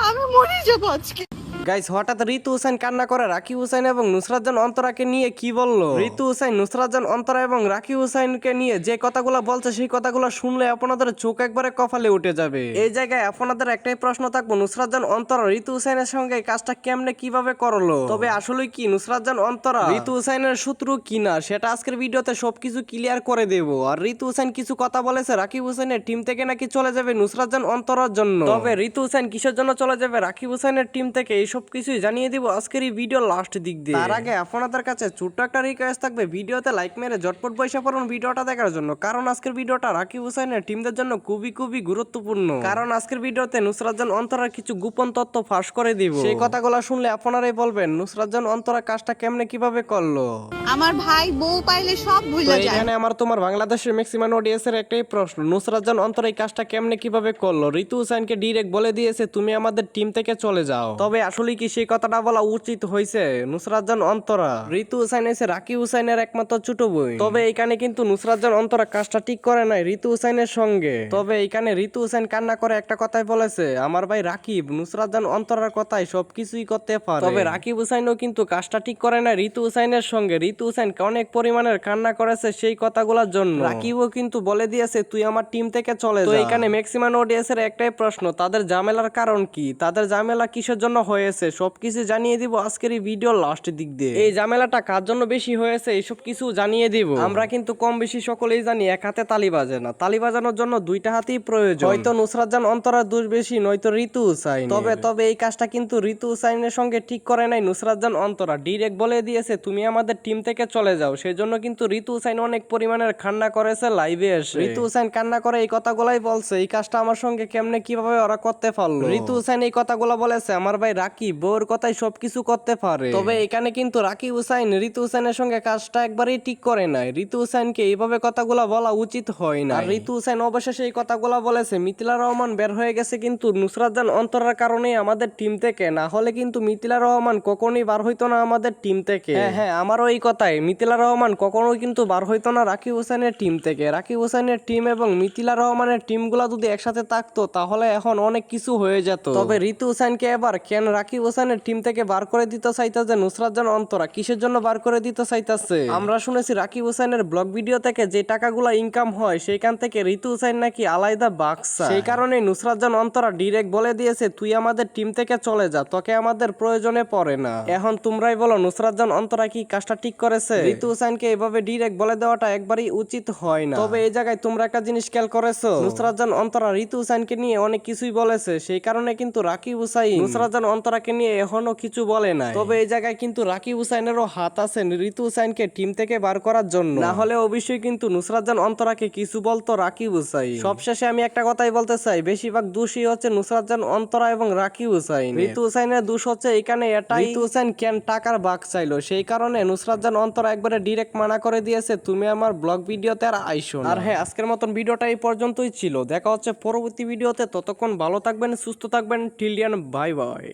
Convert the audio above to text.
আমি মরে যাবো আজকে। গাইস, হঠাৎ ঋতু হুসাইন কান্না করে রাকি হুসাইন এবং নুসরাত জান অন্তরাকে নিয়ে কি বললো। ঋতু হুসাইন নুসরাত জান অন্তরা এবং রাকি হুসাইনকে নিয়ে যে কথাগুলো বলছে সেই কথাগুলো শুনলে আপনাদের চোখ একবারে কপালে উঠে যাবে। এই জায়গায় আপনাদের একটাই প্রশ্ন থাকবো, নুসরাত জান অন্তরা ঋতু হুসাইনের সঙ্গে কাজটা কেমনে কিভাবে করলো। তবে আসলে কি নুসরাত জান অন্তরা ঋতু হুসাইনের শত্রু কিনা সেটা আজকের ভিডিওতে সবকিছু ক্লিয়ার করে দেবো। আর ঋতু হুসাইন কিছু কথা বলেছে রাকিব হুসাইনের টিম থেকে নাকি চলে যাবে নুসরাত জান অন্তরার জন্য। তবে ঋতু হুসাইন কিসের জন্য চলে যাবে রাকিব হুসাইনের টিম থেকে সবকিছুই জানিয়ে দিব আজকের এই ভিডিও লাস্ট দিক দিয়ে। তার আগে আপনাদের কাছে ছোট্ট একটা রিকোয়েস্ট থাকবে, ভিডিওতে লাইক মেরে ঝটপট বসে পড়ুন ভিডিওটা দেখার জন্য, কারণ আজকের ভিডিওটা রাকিব হুসাইনের টিমদের জন্য খুবই গুরুত্বপূর্ণ। কারণ আজকের ভিডিওতে নুসরাত জান অন্তরার কিছু গোপন তথ্য ফাঁস করে দিব। সেই কথাগুলো শুনলে আপনারাই বলবেন নুসরাত জান অন্তরা কাজটা কেমনে কিভাবে করলো। আমার ভাই বউ পাইলে সব ভুলে যায়। এখানে আমার তোমার বাংলাদেশের ম্যাক্সিমাম অডিয়েন্সের একটাই প্রশ্ন, নুসরাত জান অন্তরা এই কাজটা কেমনে কিভাবে করলো। ঋতু হুসাইনকে ডিরেক্ট বলে দিয়েছে তুমি আমাদের টিম থেকে চলে যাও। তবে আসলে কি সেই কথাটা বলা উচিত হয়েছে? নুসরাত জান অন্তরা ঋতু হুসাইন এসে রাকি হুসাইনের একমাত্র ছোট বোন। তবে এখানে কিন্তু নুসরাত জান অন্তরা কাজটা ঠিক করে নাই ঋতু হুসাইনের সঙ্গে। তবে এখানে ঋতু হুসাইন কান্না করে একটা কথাই বলেছে, আমার ভাই রাকিব নুসরাত জান অন্তরার কথাই সবকিছুই করতে পারে। তবে রাকিব হুসাইনও কিন্তু কাজটা ঠিক করে না ঋতু হুসাইনের সঙ্গে। ঋতু হুসাইন অনেক পরিমাণের কান্না করেছে সেই কথাগুলোর জন্য। রাকিবও কিন্তু বলে দিয়েছে তুই আমার টিম থেকে চলে যা। তো এখানে ম্যাক্সিমাম অডিয়েন্সের একটাই প্রশ্ন, তাদের ঝামেলার কারণ কি, তাদের ঝামেলা কিসের জন্য হয়েছে সবকিছু জানিয়ে দিব আজকের এই ভিডিও লাস্ট দিক দিয়ে। এই ঝামেলাটা কার জন্য বেশি হয়েছে এইসব কিছু জানিয়ে দিব। আমরা কিন্তু কম বেশি সকলেই জানি এক হাতে তালি বাজে না, তালি বাজানোর জন্য দুইটা হাতেই প্রয়োজন। হয়তো নুসরাত জান অন্তরার দোষ বেশি, নয়তো ঋতু হুসাইন। তবে এই কাজটা কিন্তু ঋতু হুসাইনের সঙ্গে ঠিক করে নাই নুসরাত জান অন্তরা, ডিরেক্ট বলে দিয়েছে তুমি আমাদের টিম থেকে চলে যাও। সেজন্য কিন্তু ঋতু হুসাইন অনেক পরিমাণের কান্না করেছে লাইভে এসে। ঋতু হুসাইন কান্না করে এই কথাগুলাই বলছে এই কাজটা আমার সঙ্গে কেমনে কিভাবে ওরা করতে পারলো। ঋতু হুসাইন এই কথাগুলো বলেছে আমার ভাই রাকিব বউর কথাই সবকিছু করতে পারে। তবে এখানে কিন্তু রাকিব হুসাইন ঋতু হুসাইনের সঙ্গে কাজটা একবারই ঠিক করে নাই। ঋতু হুসাইনকে এইভাবে কথাগুলো বলা উচিত হয় না। আর ঋতু হুসাইন অবশেষে এই কথাগুলো বলেছে মিথিলা রহমান বের হয়ে গেছে কিন্তু নুসরাত জান অন্তরার কারণে আমাদের টিম থেকে, না হলে কিন্তু মিথিলা রহমান কখনোই বার হইতো না আমাদের টিম থেকে। হ্যাঁ আমারও এই কথাই, মিথিলা রহমান কখনোই কিন্তু বার হইতো না রাকিব হুসাইনের টিম থেকে। রাকিব হুসাইনের টিম এবং মিথিলা রহমানের টিমগুলা যদি একসাথে থাকতো তাহলে এখন অনেক কিছু হয়ে যেত। তবে ঋতু হুসাইনকে এবার কেন রাকিব হুসাইনের টিম থেকে বার করে দিতে চাইতেছে নুসরাত জান অন্তরা, কিসের জন্য বার করে দিতে চাইতেছে? আমরা শুনেছি রাকিব হুসাইনের ব্লগ ভিডিও থেকে যে টাকাগুলো ইনকাম হয় সেইখান থেকে ঋতু হুসাইন নাকি আলাদা বাক্সা। সেই কারণে নুসরাত জান অন্তরা ডিরেক্ট বলে দিয়েছে তুই আমাদের টিম থেকে চলে যা, তোকে আমাদের প্রয়োজনে পড়ে না। এখন তোমরাই বলো নুসরাত জান অন্তরা কি কাজটা ঠিক করেছে? ঋতু হুসাইনকে এভাবে ডিরেক্ট বলে দেওয়াটা একবারই উচিত হয় না। তবে এই জায়গায় তোমরা একটা জিনিস খেয়াল করেছো, নুসরাত জান অন্তরা ঋতু হুসাইনকে নিয়ে অনেক কিছুই বলেছে, সেই কারণে কিন্তু রাকিব হুসাইন নুসরাত জান অন্তরাকে নিয়ে এখনো কিছু বলে নাই। তবে এই জায়গায় কিন্তু রাকিব হুসাইনেরও হাত আছে ঋতু হুসাইনকে টিম থেকে বার করার জন্য, না হলে অবশ্যই কিন্তু নুসরাত জান অন্তরাকে কিছু বলতো রাকিব হুসাইন। সবশেষে আমি একটা কথাই বলতে চাই, বেশিরভাগ দোষী হচ্ছে নুসরাত জান অন্তরা এবং রাকিব হুসাইন। ঋতু হুসাইনের দোষ হচ্ছে এখানে এটাই, ঋতু হুসাইন কেন টাকার ভাগ চাইলো সেই কারণে নুসরাত জান অন্তরা একবারে ডিরেক্ট মানা করে দিয়েছে তুমি আমার ব্লগ ভিডিওতে আর আইসো না। আর হ্যাঁ, আজকের মতন ভিডিওটা এই পর্যন্তই ছিল, দেখা হচ্ছে পরবর্তী ভিডিওতে। ততক্ষণ ভালো থাকবেন, সুস্থ থাকবেন, টিল দেন, বাই বাই।